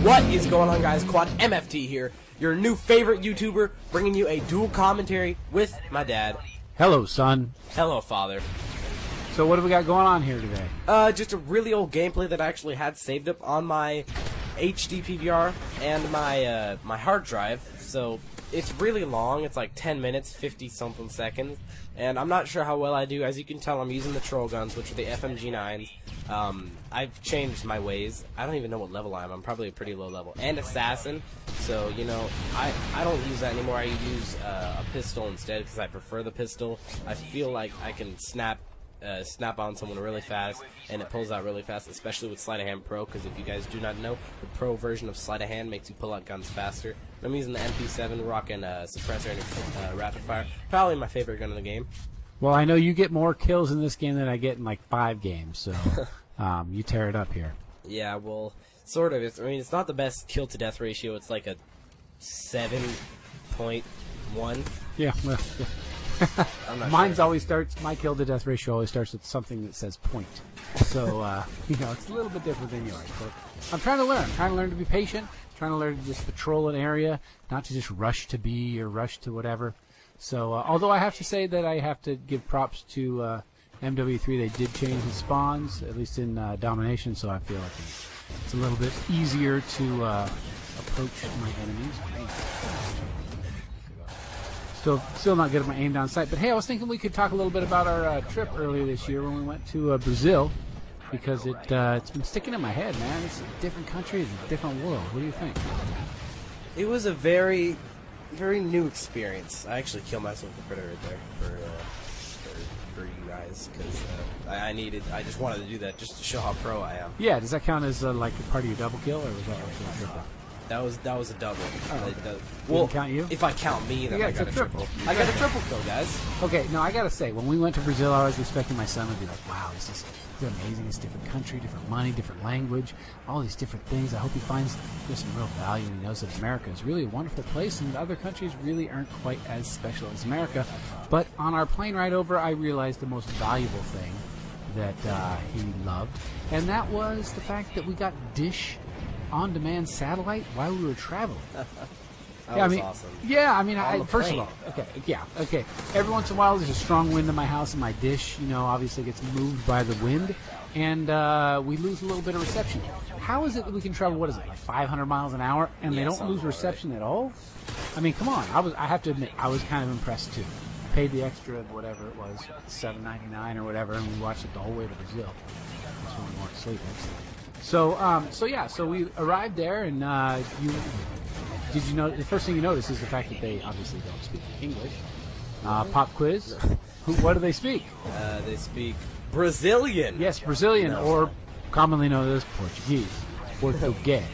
What is going on, guys? Quad MFT here, your new favorite YouTuber, bringing you a dual commentary with my dad. Hello, son. Hello, father. So what have we got going on here today? Just a really old gameplay that I actually had saved up on my HD PVR and my my hard drive. So it's really long. It's like 10 minutes, 50-something seconds. And I'm not sure how well I do. As you can tell, I'm using the troll guns, which are the FMG9s. I've changed my ways. I don't even know what level I am. I'm probably a pretty low level. And assassin. So, you know, I don't use that anymore. I use a pistol instead because I prefer the pistol. I feel like I can snap on someone really fast, and it pulls out really fast, especially with Sleight of Hand Pro, because if you guys do not know, the Pro version of Sleight of Hand makes you pull out guns faster. I'm using the MP7, rocking suppressor and rapid fire. Probably my favorite gun in the game. Well, I know you get more kills in this game than I get in like 5 games, so you tear it up here. Yeah, well, sort of. I mean, it's not the best kill-to-death ratio. It's like a 7.1. Yeah, well... Mine's sure. always starts. My kill to death ratio always starts with something that says point. So you know, it's a little bit different than yours. But I'm trying to learn. I'm trying to learn to be patient. I'm trying to learn to just patrol an area, not to just rush to B or rush to whatever. So although I have to say that I have to give props to MW3, they did change the spawns, at least in domination. So I feel like it's a little bit easier to approach my enemies. Still not good at my aim down sight. But hey, I was thinking we could talk a little bit about our trip earlier this year when we went to Brazil, because it's been sticking in my head, man. It's a different country, it's a different world. What do you think? It was a very, very new experience. I actually killed myself with the critter right there for you guys, because I just wanted to do that just to show how pro I am. Yeah, does that count as like a part of your double kill, or was that actually a triple? That was a double. Oh, okay. Well, count you? If I count me, then Yeah, I got a triple. I got a triple kill, guys. Okay, no, I gotta say, when we went to Brazil, I was expecting my son would be like, wow, this is amazing. It's a different country, different money, different language, all these different things. I hope he finds there's some real value, and he knows that America is really a wonderful place, and other countries really aren't quite as special as America. But on our plane ride over, I realized the most valuable thing that he loved, and that was the fact that we got Dish on-demand satellite while we were traveling. That was awesome. Yeah, I mean, first plane. of all, okay. Every once in a while, there's a strong wind in my house, and my dish, you know, obviously gets moved by the wind, and we lose a little bit of reception. How is it that we can travel? What is it, like 500 miles an hour, and they don't lose reception at all? I mean, come on. I have to admit, I was kind of impressed too. I paid the extra, whatever it was, $7.99 or whatever, and we watched it the whole way to Brazil. That's when we weren't asleep. So we arrived there, and did you know, the first thing you notice is the fact that they obviously don't speak English. Pop quiz. What do they speak? They speak Brazilian. Yes, Brazilian, or commonly known as Portuguese. Portuguese. Yeah.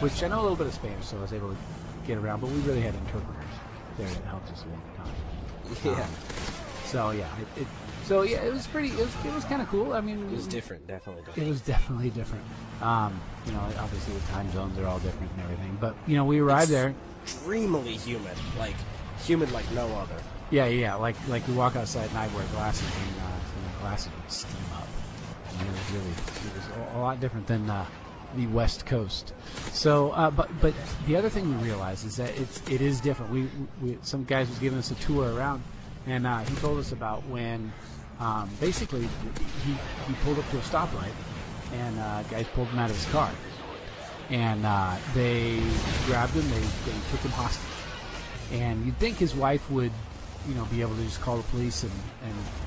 Which I know a little bit of Spanish, so I was able to get around, but we really had interpreters there that helped us along the time. Yeah. It was pretty. It was kind of cool. I mean, It was different, definitely different. It was definitely different. You know, obviously the time zones are all different and everything. But you know, we arrived there. Extremely humid, like no other. Yeah. Like you walk outside and I wear glasses, and the glasses would steam up. And it was a lot different than the West Coast. So, but the other thing we realized is that it is different. We some guys was giving us a tour around, and he told us about when. Basically, he pulled up to a stoplight, and guys pulled him out of his car, and they grabbed him. They took him hostage, and you'd think his wife would, you know, be able to just call the police and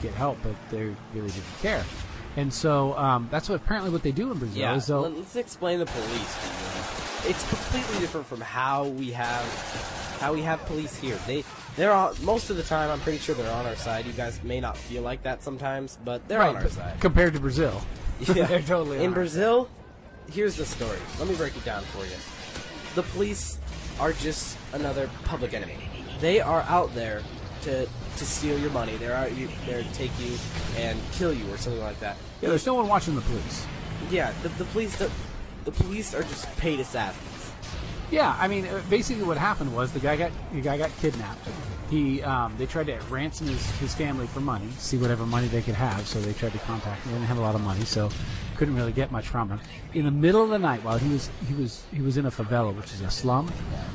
get help, but they really didn't care. And so that's apparently what they do in Brazil. Yeah, so let's explain the police. It's completely different from how we have police here. They're on, most of the time, I'm pretty sure they're on our side. You guys may not feel like that sometimes, but they're on our side. Compared to Brazil. Yeah. They're totally in Brazil, here's the story. Let me break it down for you. The police are just another public enemy. They are out there to steal your money. They're out there to take you and kill you or something like that. Yeah, there's no one watching the police. Yeah, the police are just paid assassins. Yeah, I mean, basically what happened was the guy got kidnapped. They tried to ransom his family for money, see whatever money they could have. So they tried to contact him. They didn't have a lot of money, so couldn't really get much from him. In the middle of the night, while he was in a favela, which is a slum.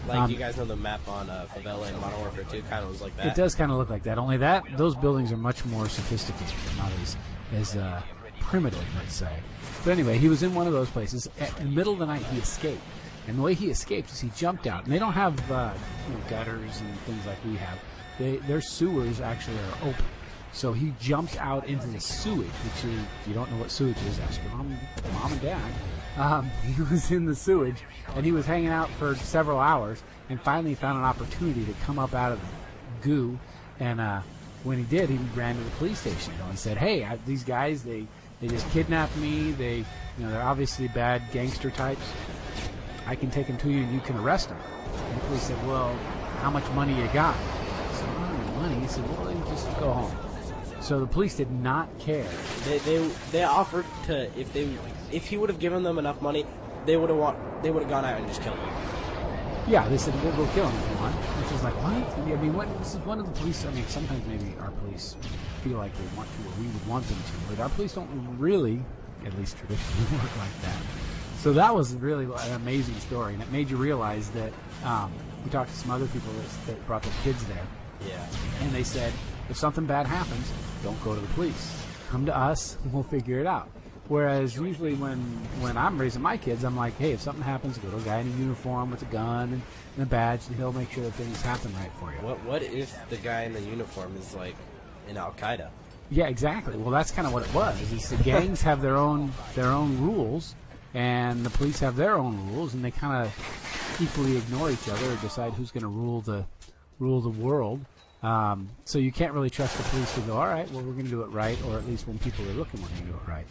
Like you guys know the map on favela in Modern Warfare 2 kind of was like that. It does kind of look like that. Only that those buildings are much more sophisticated, not as primitive, let's say. But anyway, he was in one of those places. In the middle of the night, he escaped. And the way he escaped is he jumped out. And they don't have gutters and things like we have. Their sewers actually are open. So he jumped out into the sewage, which you don't know what sewage is, ask your mom and dad. He was in the sewage, and he was hanging out for several hours, and finally found an opportunity to come up out of the goo. And when he did, he ran to the police station and said, "Hey, these guys, they just kidnapped me. They're obviously bad gangster types. I can take them to you, and you can arrest them." And the police said, "Well, how much money you got?" He said, "I don't have money." He said, "Well, then just go home." So the police did not care. They offered to if he would have given them enough money, they would have gone out and just killed him. Yeah, they said we'll go kill him if you want, which is like what? I mean, this is one of the police. I mean, sometimes maybe our police feel like they want to, or we would want them to, but our police don't really, at least traditionally, work like that. So that was really an amazing story, and it made you realize that we talked to some other people that brought their kids there. Yeah. And they said, if something bad happens, don't go to the police. Come to us, and we'll figure it out. Whereas usually when I'm raising my kids, I'm like, hey, if something happens, go to a guy in a uniform with a gun and a badge, and he'll make sure that things happen right for you. What if the guy in the uniform is like in Al-Qaeda? Yeah, exactly. Well, that's kind of what it was. Is the gangs have their own rules, and the police have their own rules, and they kind of equally ignore each other or decide who's going to rule the world. So you can't really trust the police to go, all right, well, we're going to do it right, or at least when people are looking, we're going to do it right.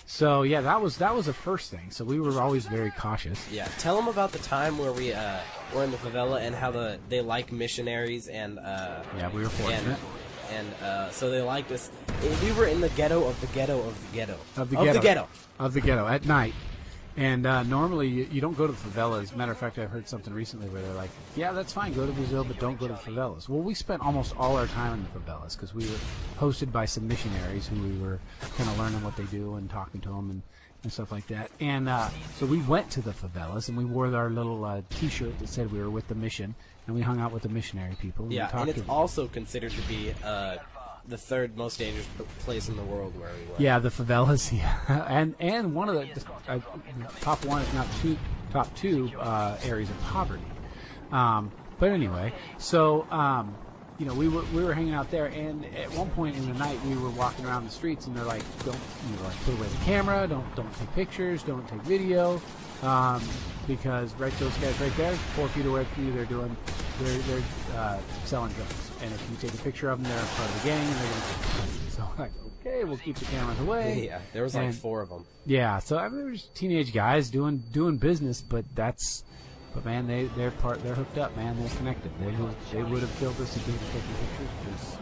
So yeah, that was the first thing. So we were always very cautious. Yeah, tell them about the time where we were in the favela and how they like missionaries and yeah, we were fortunate. And so they liked us. We were in the ghetto of the ghetto of the ghetto of the ghetto at night. And normally you don't go to the favelas. As a matter of fact, I've heard something recently where they're like, yeah, that's fine, go to Brazil, but don't go to the favelas. Well, we spent almost all our time in the favelas because we were hosted by some missionaries who we were kind of learning what they do and talking to them and stuff like that. And so we went to the favelas, and we wore our little T-shirt that said we were with the mission, and we hung out with the missionary people. Yeah, and it's also considered to be the third most dangerous place in the world where we were. Yeah, the favelas. Yeah, and one of the top one, if not top two areas of poverty. But anyway, so we were hanging out there, and at one point in the night we were walking around the streets, and they're like, don't put away the camera, don't take pictures, don't take video, because those guys right there, 4 feet away from you, they're selling drugs. And if you take a picture of them, they're part of the gang, and they're going to take the money. So like, okay, we'll keep the cameras away. Yeah, there was like 4 of them. Yeah, so I mean, there was teenage guys doing business, but man, they're hooked up, man. They're connected. They would have killed us if they were taking pictures. Because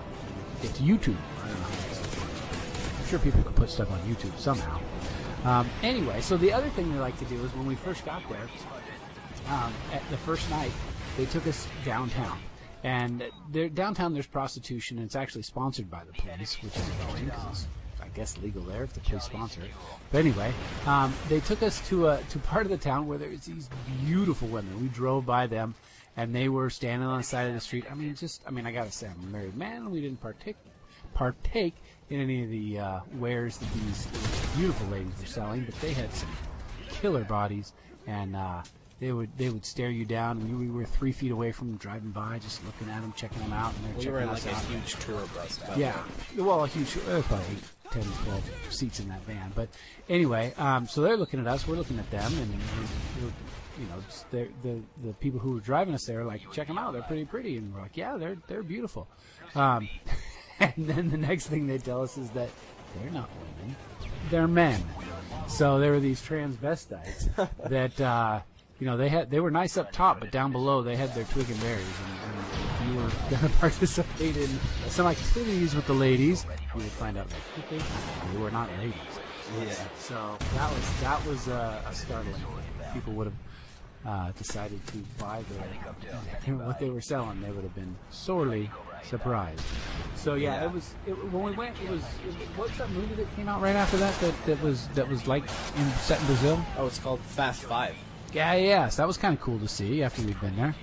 it's YouTube. I don't know how that's works. I'm sure people could put stuff on YouTube somehow. Anyway, so the other thing they like to do is when we first got there, at the first night, they took us downtown. And downtown there's prostitution, and it's actually sponsored by the police, which is annoying because it's, I guess, legal there if the police sponsor it. But anyway, they took us to part of the town where there's these beautiful women. We drove by them, and they were standing on the side of the street. I mean, I gotta say, I'm a married man, and we didn't partake in any of the wares that these beautiful ladies were selling, but they had some killer bodies, and they would stare you down, and we were 3 feet away from them, driving by, just looking at them, checking them out, and they're checking us out. We were in like a huge tour bus. Yeah, well, a huge, probably 8, 10, 12 seats in that van. But anyway, so they're looking at us, we're looking at them, and the people who were driving us there are like, check them out, they're pretty, and we're like, yeah, they're beautiful. And then the next thing they tell us is that they're not women, they're men. So there were these transvestites that. They were nice up top, but down below they had their twig and berries, and if you were going to participate in some activities with the ladies, you would find out that they were not ladies. Yeah. So that was a startling thing. People would have decided to buy what they were selling, they would have been sorely surprised. So yeah, when we went, what's that movie that came out right after that that was like set in Brazil? Oh, it's called Fast 5. Yeah, so that was kind of cool to see after we'd been there.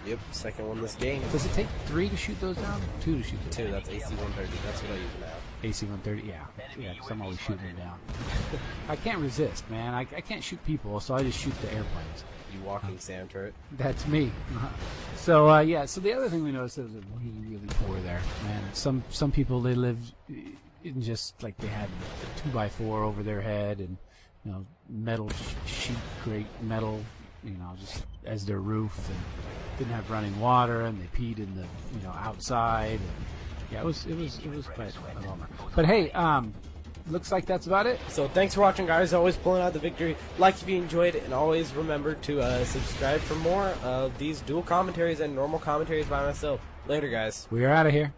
Yep, second one this game. Does it take 3 to shoot those down? 2 to shoot those 2, down? that's AC-130. That's what I use now. AC-130, yeah, because I'm always shooting them down. I can't resist, man. I can't shoot people, so I just shoot the airplanes. You walking sand turret. That's me. So yeah. So the other thing we noticed is it was really poor there, man. Some people, they lived in just like they had a 2x4 over their head and metal sheet grate metal, just as their roof, and didn't have running water, and they peed in the outside. And, yeah, it was quite a bummer. But hey, looks like that's about it. So thanks for watching, guys. Always pulling out the victory. Like if you enjoyed it, and always remember to subscribe for more of these dual commentaries and normal commentaries by myself. Later, guys. We are out of here.